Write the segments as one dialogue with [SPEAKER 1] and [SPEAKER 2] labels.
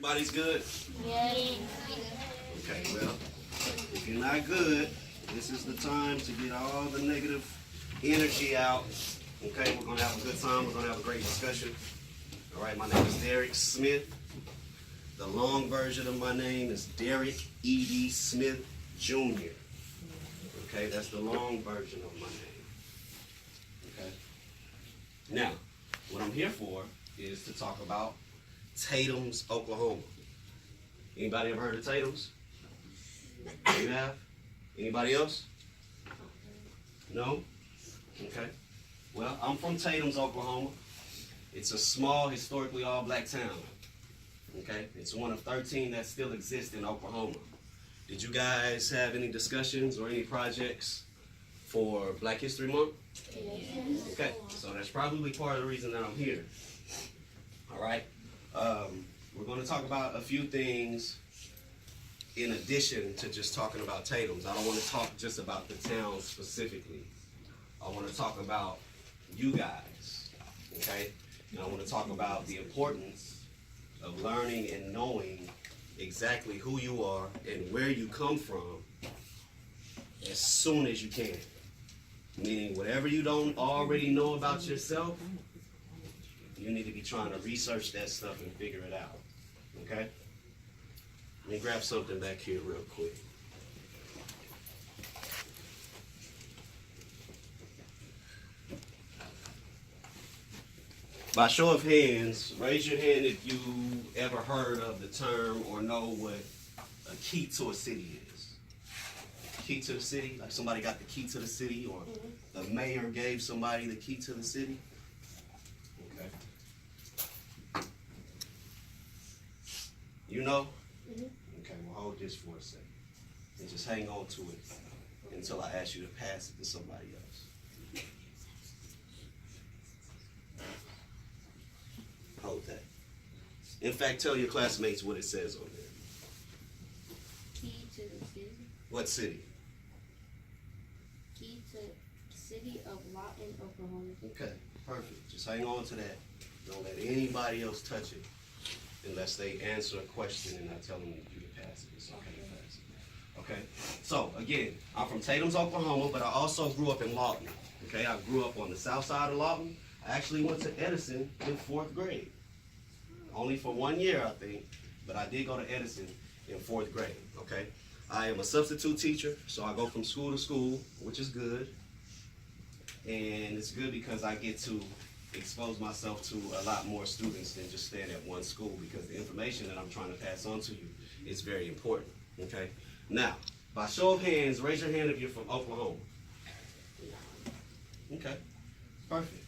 [SPEAKER 1] Everybody's good?
[SPEAKER 2] Yes.
[SPEAKER 1] Okay, well, if you're not good, this is the time to get all the negative energy out. Okay, we're going to have a good time. We're going to have a great discussion. All right, my name is Derek Smith. The long version of my name is Derek E.D. Smith, Jr. Okay, that's the long version of my name. Okay. Now, what I'm here for is to talk about Tatum's, Oklahoma. Anybody ever heard of Tatum's? You have? Anybody else? No? Okay. Well, I'm from Tatum's, Oklahoma. It's a small, historically all-black town. Okay? It's one of 13 that still exist in Oklahoma. Did you guys have any discussions or any projects for Black History Month?
[SPEAKER 2] Yes.
[SPEAKER 1] Okay, so that's probably part of the reason that I'm here. All right? We're going to talk about a few things in addition to just talking about Tatum's. I don't want to talk just about the town specifically. I want to talk about you guys, okay? And I want to talk about the importance of learning and knowing exactly who you are and where you come from as soon as you can. Meaning whatever you don't already know about yourself, you need to be trying to research that stuff and figure it out, okay? Let me grab something back here real quick. By show of hands, raise your hand if you ever heard of the term or know what a key to a city is. Key to the city, like somebody got the key to the city, or the mayor gave somebody the key to the city. Okay. You know? Okay, well hold this for a second. And just hang on to it until I ask you to pass it to somebody else. Hold that. In fact, tell your classmates what it says on there.
[SPEAKER 2] Key to the city.
[SPEAKER 1] What city?
[SPEAKER 2] Key to the city of Lawton, Oklahoma.
[SPEAKER 1] Okay, perfect. Just hang on to that. Don't let anybody else touch it unless they answer a question and I tell them you can pass it. It's okay to pass it. Okay? So, again, I'm from Tatum's, Oklahoma, but I also grew up in Lawton. Okay? I grew up on the south side of Lawton. I actually went to Edison in 4th grade. Only for 1 year, I think, but I did go to Edison in 4th grade, okay? I am a substitute teacher, so I go from school to school, which is good. And it's good because I get to expose myself to a lot more students than just staying at one school, because the information that I'm trying to pass on to you is very important, okay? Now, by show of hands, raise your hand if you're from Oklahoma. Okay, perfect.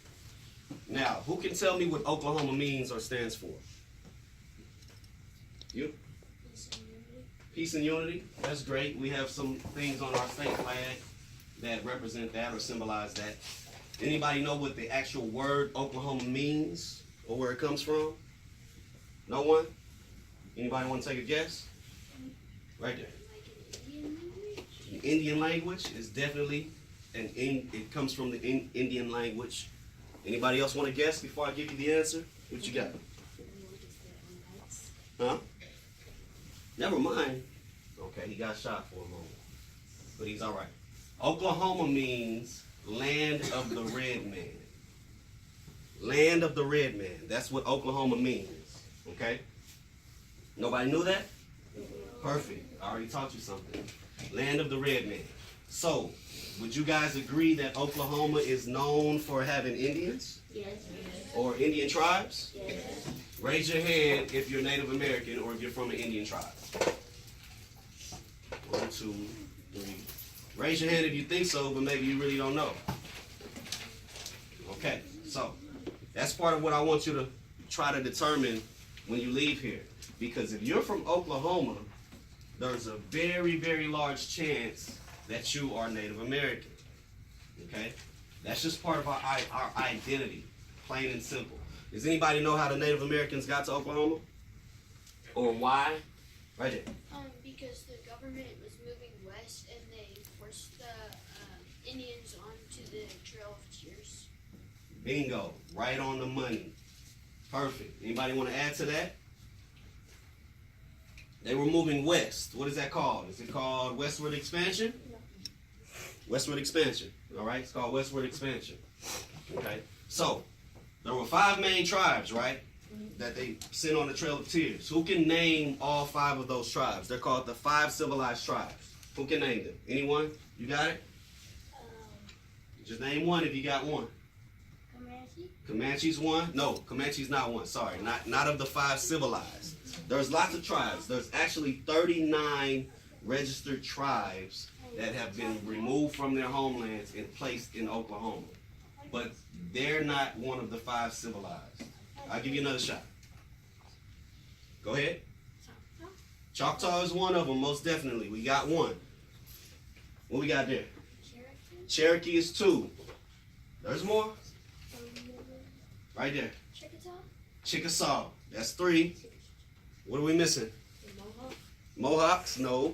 [SPEAKER 1] Now, who can tell me what Oklahoma means or stands for? You? Peace and unity. That's great. We have some things on our state flag that represent that or symbolize that. Anybody know what the actual word Oklahoma means or where it comes from? No one? Anybody want to take a guess? Right there. The Indian language is definitely, it comes from the Indian language. Anybody else want to guess before I give you the answer? What you got? Huh? Never mind. Okay, he got shot for a moment. But he's all right. Oklahoma means land of the red man. Land of the red man. That's what Oklahoma means. Okay? Nobody knew that? Perfect. I already taught you something. Land of the red man. So, would you guys agree that Oklahoma is known for having Indians?
[SPEAKER 2] Yes.
[SPEAKER 1] Or Indian tribes?
[SPEAKER 2] Yes.
[SPEAKER 1] Raise your hand if you're Native American or if you're from an Indian tribe. 1, 2, 3. Raise your hand if you think so, but maybe you really don't know. Okay, so that's part of what I want you to try to determine when you leave here. Because if you're from Oklahoma, there's a very, very large chance that you are Native American. Okay? That's just part of our identity, plain and simple. Does anybody know how the Native Americans got to Oklahoma? Or why? Right there.
[SPEAKER 3] Because the government was moving west and they forced the Indians onto the Trail of Tears.
[SPEAKER 1] Bingo. Right on the money. Perfect. Anybody want to add to that? They were moving west. What is that called? Is it called westward expansion?
[SPEAKER 2] No.
[SPEAKER 1] Westward expansion. All right, it's called westward expansion. Okay, so there were 5 main tribes, right, that they sent on the Trail of Tears. Who can name all 5 of those tribes? They're called the 5 civilized tribes. Who can name them? Anyone? You got it? Just name one if you got one.
[SPEAKER 2] Comanche.
[SPEAKER 1] Comanche's one? No, Comanche's not one. Sorry, not of the 5 civilized. There's lots of tribes. There's actually 39 registered tribes that have been removed from their homelands and placed in Oklahoma. But they're not one of the 5 civilized. I'll give you another shot. Go ahead. Choctaw is one of them, most definitely. We got one. What we got there?
[SPEAKER 3] Cherokee.
[SPEAKER 1] Cherokee is 2. There's more. Right there.
[SPEAKER 3] Chickasaw.
[SPEAKER 1] Chickasaw. That's 3. What are we missing? Mohawks? No.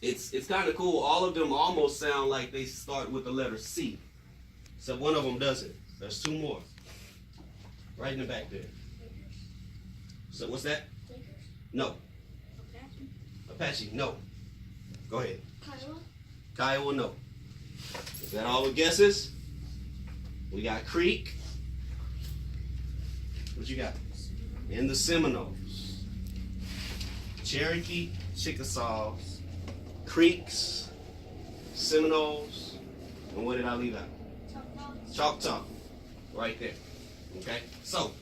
[SPEAKER 1] It's kind of cool. All of them almost sound like they start with the letter C. Except one of them doesn't. There's 2 more. Right in the back there. So what's that? No. Apache? No. Go ahead.
[SPEAKER 3] Kiowa.
[SPEAKER 1] Kiowa? No. Is that all the guesses? We got Creek. What you got? And the Seminoles. Cherokee, Chickasaws, Creeks, Seminoles, and what did I leave out? Choctaw. Right there. Okay? So,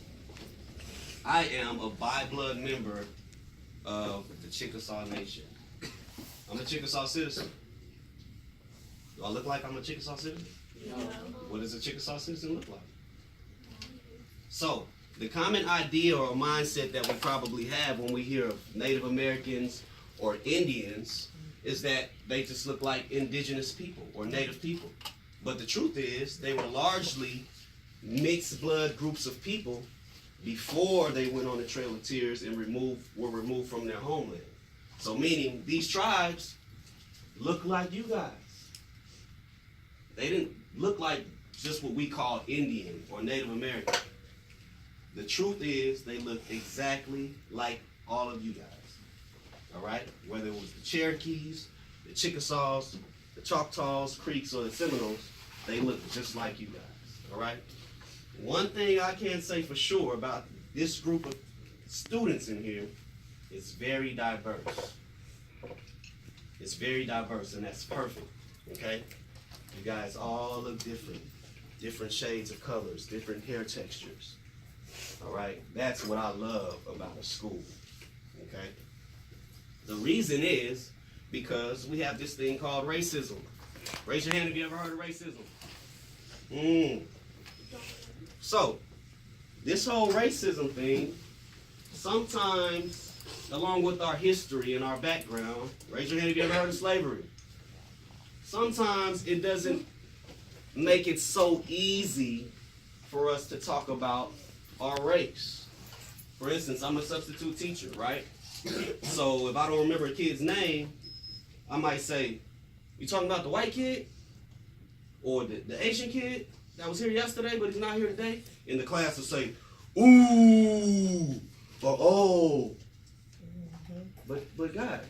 [SPEAKER 1] I am a by-blood member of the Chickasaw Nation. I'm a Chickasaw citizen. Do I look like I'm a Chickasaw citizen?
[SPEAKER 2] No.
[SPEAKER 1] What does a Chickasaw citizen look like? So, the common idea or mindset that we probably have when we hear of Native Americans or Indians is that they just look like indigenous people or native people. But the truth is, they were largely mixed blood groups of people before they went on the Trail of Tears and were removed from their homeland. So meaning these tribes look like you guys. They didn't look like just what we call Indian or Native American. The truth is they look exactly like all of you guys. All right? Whether it was the Cherokees, the Chickasaws, the Choctaws, Creeks, or the Seminoles, they look just like you guys. All right? One thing I can say for sure about this group of students in here, it's very diverse. It's very diverse, and that's perfect. Okay? You guys all look different. Different shades of colors, different hair textures. All right? That's what I love about a school. Okay? The reason is because we have this thing called racism. Raise your hand if you ever heard of racism. So, this whole racism thing, sometimes, along with our history and our background, raise your hand if you ever heard of slavery. Sometimes it doesn't make it so easy for us to talk about our race. For instance, I'm a substitute teacher, right? So if I don't remember a kid's name, I might say, you talking about the white kid? Or the Asian kid that was here yesterday but he's not here today? And the class will say, ooh, or oh. But God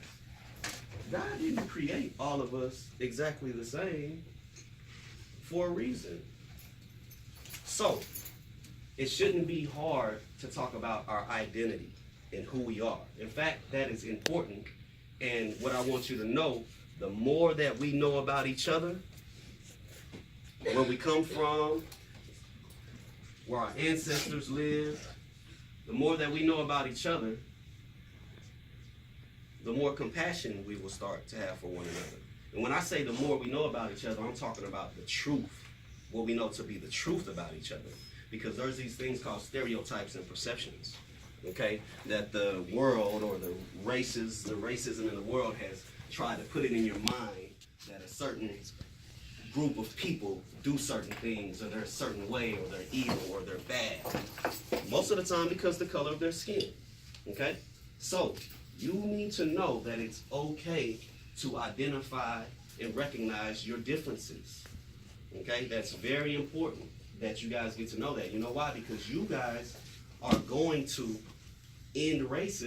[SPEAKER 1] didn't create all of us exactly the same for a reason. So, it shouldn't be hard to talk about our identity and who we are. In fact, that is important. And what I want you to know, the more that we know about each other, where we come from, where our ancestors lived, the more that we know about each other, the more compassion we will start to have for one another. And when I say the more we know about each other, I'm talking about the truth, what we know to be the truth about each other. Because there's these things called stereotypes and perceptions, okay? That the world or the racism in the world has tried to put it in your mind that a certain group of people do certain things, or they're a certain way, or they're evil, or they're bad. Most of the time because of the color of their skin, okay? So, you need to know that it's okay to identify and recognize your differences, okay? That's very important that you guys get to know that. You know why? Because you guys are going to end racism.